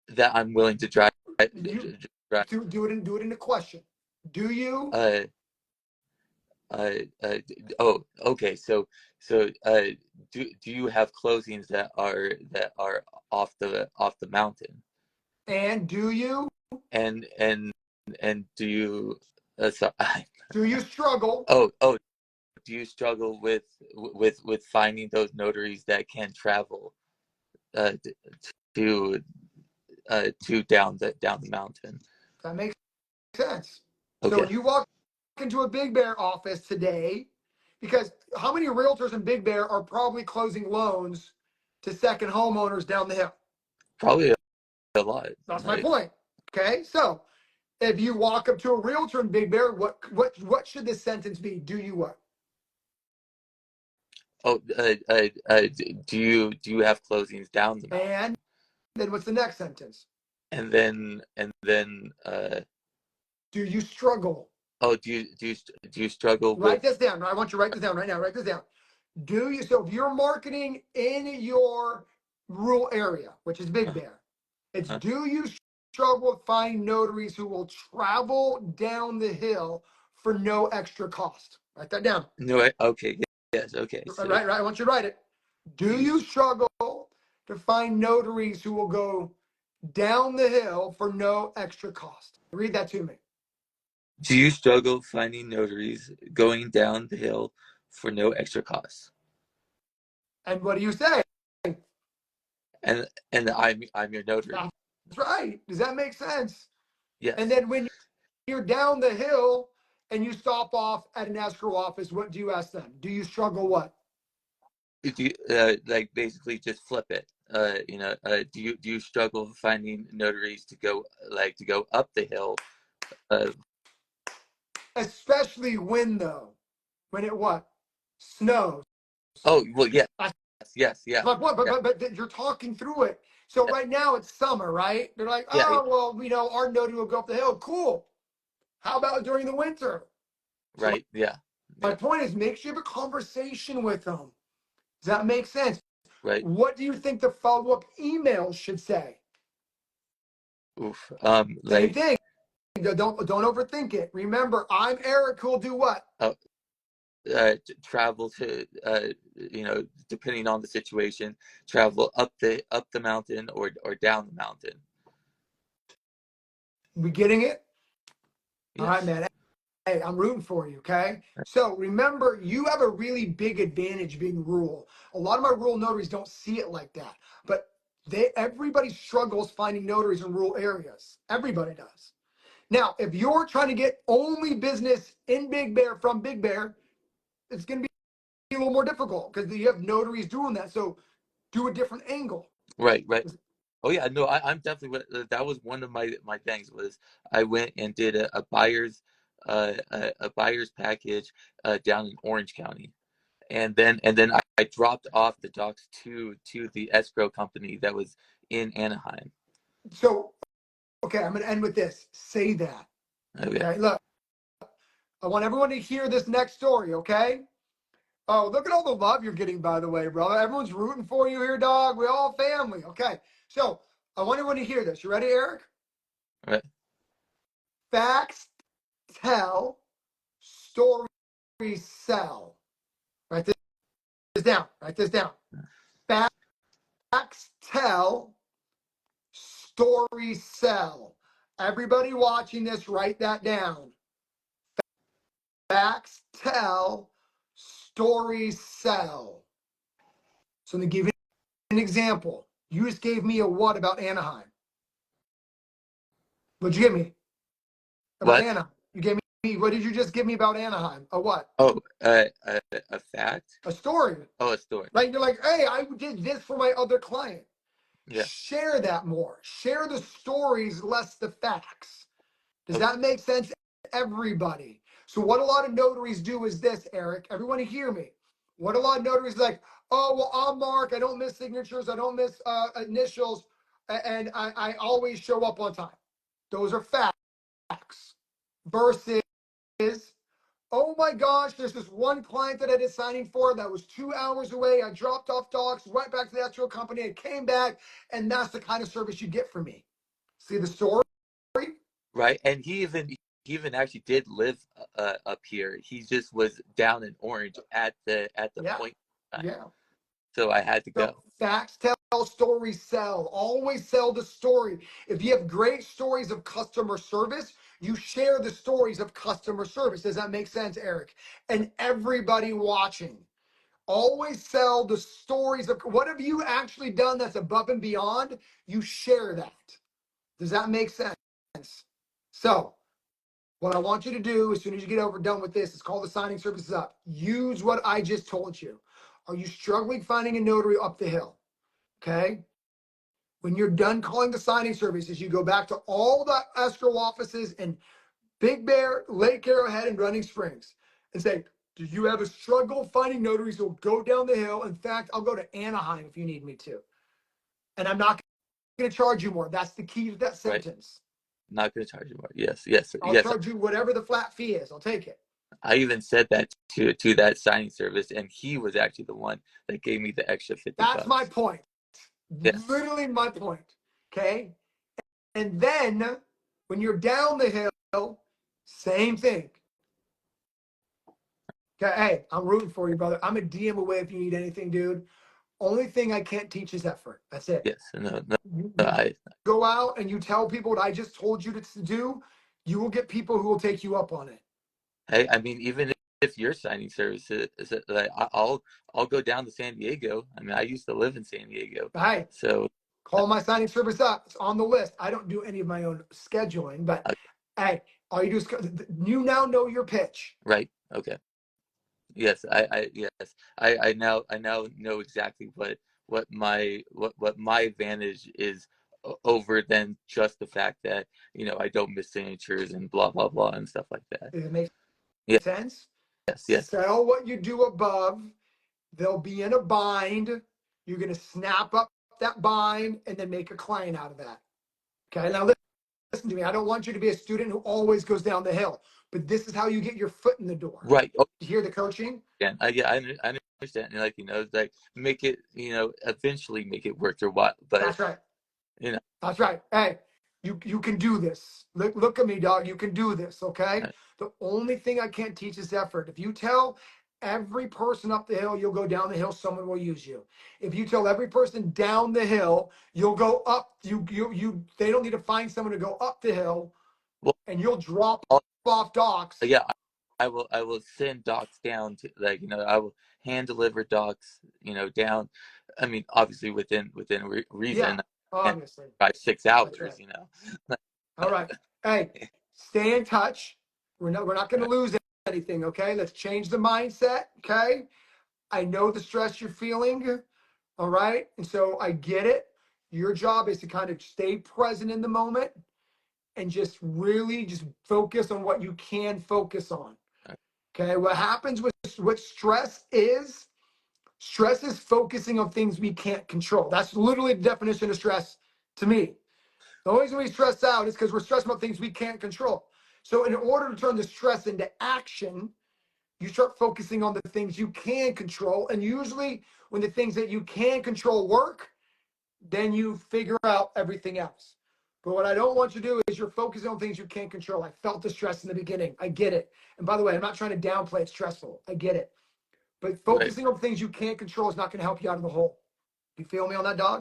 That I'm willing to drive. You drive do it in a question. Do you? uh, uh, uh, oh, okay. So, do you have closings that are off the mountain. And do you And do you sorry. do you struggle Oh, do you struggle with finding those notaries that can travel uh, to down the mountain? that makes sense? So Okay, when you walk into a Big Bear office today, because how many realtors in Big Bear are probably closing loans to second homeowners down the hill? probably a lot. That's my Like, point. Okay, so if you walk up to a realtor in Big Bear, what should this sentence be? Do you what? oh, do you have closings down the mountain? And then what's the next sentence? And then Do you struggle? oh, do you struggle with Write this down. I want you to write this down right now. Write this down. Do you, so if you're marketing in your rural area, which is Big Bear, it's uh, do you struggle with finding notaries who will travel down the hill for no extra cost? Write that down. no? Okay, yes, okay. So Right. I want you to write it. do Do you you struggle to find notaries who will go down the hill for no extra cost? Read that to me. struggle finding notaries going down the hill for no extra cost? And what do you say? And I'm your notary. That's right. Does that make sense? Yes. And then when you're down the hill and you stop off at an escrow office, what do you ask them? Do you struggle what? Do you, like basically just flip it. Do you struggle finding notaries to go up the hill? Especially when though, when it what? Snows. Oh well, yes, That's yes, yeah, my point, yeah, but you're talking through it. So yeah, right now it's summer, right? They're like, yeah, yeah, oh well, our notary will go up the hill. Cool. How about during the winter? So right, yeah, my yeah, point is make sure you have a conversation with them. Does that make sense? right. What do you think the follow-up email should say? Oof. Same thing. Don't overthink it. Remember, I'm Eric who will do what? Uh, Travel to depending on the situation, travel up the mountain or down the mountain. We getting it? All right, Yes. man. Hey, I'm rooting for you, okay? So remember, you have a really big advantage being rural. A lot of my rural notaries don't see it like that, but everybody struggles finding notaries in rural areas. Everybody does. Now, if you're trying to get only business in Big Bear from Big Bear, it's going to be a little more difficult because you have notaries doing that. So do a different angle. Right, right. Oh yeah, no, I'm definitely. That was one of my things was I went and did a buyer's package down in Orange County, and then I dropped off the docs to the escrow company that was in Anaheim. So, okay, I'm going to end with this. Say that. Okay, Okay, look, I want everyone to hear this next story, okay? Oh, look at all the love you're getting, by the way, brother. Everyone's rooting for you here, dog. We all family. Okay. So I want everyone to hear this. You ready, Eric? right, Facts tell, stories sell. Write this down. Write this down. Facts tell, stories sell. Everybody watching this, write that down. Facts tell, stories sell. So I'm going to give you an example. You just gave me a what about Anaheim? What'd you give me about what? Anaheim? You gave me, what did you just give me about Anaheim? A what? Oh, a fact? A story. Oh, a story. Like you're like, hey, I did this for my other client. Yeah. Share that more. Share the stories, less the facts. Does Okay. that make sense? Everybody. So what a lot of notaries do is this, Eric. Everyone hear me. What a lot of notaries like, oh, well, I'm Mark. I don't miss signatures. I don't miss initials. And I always show up on time. Those are facts. Versus, oh my gosh, there's this one client that I did signing for that was 2 hours away. I dropped off docs, went back to the actual company, and came back. And that's the kind of service you get from me. See the story? Right, and he even actually did live up here. He just was down in Orange at the Yeah. point in time. Yeah. so I had to So go. facts tell, stories sell. Always sell the story. If you have great stories of customer service, you share the stories of customer service. Does that make sense, Eric? And everybody watching, always sell the stories of what have you actually done that's above and beyond. You share that. Does that make sense? So what I want you to do as soon as you get done with this is call the signing services up. Use what I just told you. Are you struggling finding a notary up the hill? Okay. When you're done calling the signing services, you go back to all the escrow offices in Big Bear, Lake Arrowhead, and Running Springs and say, do you have a struggle finding notaries who will go down the hill? In fact, I'll go to Anaheim if you need me to. And I'm not going to charge you more. That's the key to that Right. sentence. Not going to charge you more. Yes, yes, I'll yes. charge you whatever the flat fee is. I'll take it. I even said that to that signing service, and he was actually the one that gave me the extra 50 That's my bucks. point. Yes. Literally my point. Okay. And then when you're down the hill, same thing. Okay, hey, I'm rooting for you, brother. I'm a DM away if you need anything, dude. Only thing I can't teach is effort. That's it. Yes. No, no, You I go out and you tell people what I just told you to do, you will get people who will take you up on it. I mean, even if your signing service is like, I'll go down to San Diego. I mean, I used to live in San Diego, But hey, so call my signing service up. It's on the list. I don't do any of my own scheduling, but hey, all you do is you now know your pitch. right. Okay. Yes, I now know exactly what my advantage is over than just the fact that I don't miss signatures and blah blah blah and stuff like that. Does it make Yes, sense? yes, Sell what you do above. They'll be in a bind. You're going to snap up that bind and then make a client out of that. Okay. Now listen to me. I don't want you to be a student who always goes down the hill, but this is how you get your foot in the door. right. Oh, You hear the coaching? yeah, I understand. And like like make it eventually make it worth your while. But That's right. you know, That's right. Hey, you can do this. Look at me, dog. You can do this. Okay. uh, The only thing I can't teach is effort. If you tell every person up the hill, you'll go down the hill, someone will use you. If you tell every person down the hill, you'll go up. They don't need to find someone to go up the hill, well, and you'll drop I'll, off docs. yeah, I will send docs down to I will hand deliver docs down. I mean, obviously within Yeah, reason, and obviously. by six That's right. hours. All right. Hey, stay in touch. We're not going to lose anything. Okay. Let's change the mindset. Okay. I know the stress you're feeling. All right. And so I get it. Your job is to kind of stay present in the moment and just really just focus on what you can focus on. Okay. What happens with what stress is focusing on things we can't control. That's literally the definition of stress to me. The only reason we stress out is because we're stressed about things we can't control. So in order to turn the stress into action, you start focusing on the things you can control. And usually when the things that you can control work, then you figure out everything else. But what I don't want you to do is you're focusing on things you can't control. I felt the stress in the beginning. I get it. And by the way, I'm not trying to downplay it's stressful. I get it. But Right, focusing on things you can't control is not going to help you out of the hole. You feel me on that, dog?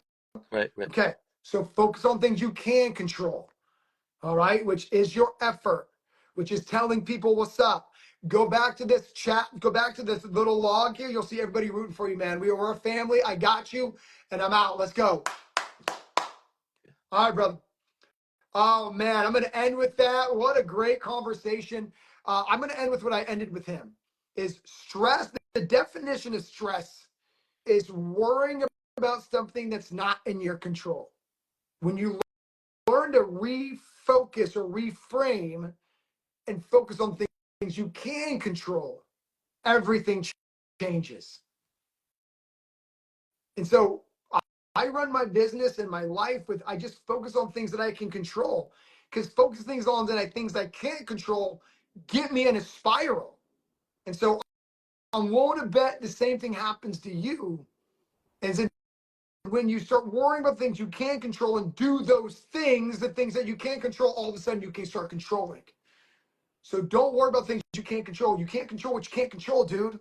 right, right. Okay. So focus on things you can control. All right, which is your effort, which is telling people what's up. Go back to this chat, go back to this little log here. You'll see everybody rooting for you, man. We're a family. I got you, and I'm out. Let's go. All right, brother. Oh, man, I'm going to end with that. What a great conversation. I'm going to end with what I ended with him is stress. The definition of stress is worrying about something that's not in your control. When you learn to refocus or reframe and focus on things you can control, everything changes. And so I run my business and my life with, I just focus on things that I can control, because focus things on things I can't control get me in a spiral. And so I'm willing to bet the same thing happens to you. Is it when you start worrying about things you can't control and do those things, the things that you can't control, all of a sudden you can start controlling. So don't worry about things you can't control. You can't control what you can't control, dude.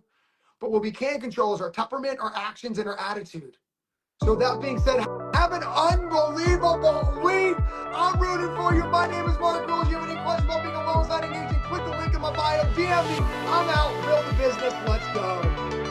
But what we can control is our temperament, our actions, and our attitude. So that being said, have an unbelievable week. I'm rooting for you. My name is Mark Rule. If you have any questions about being a loan signing agent, click the link in my bio. DM me. I'm out. Build a business. Let's go.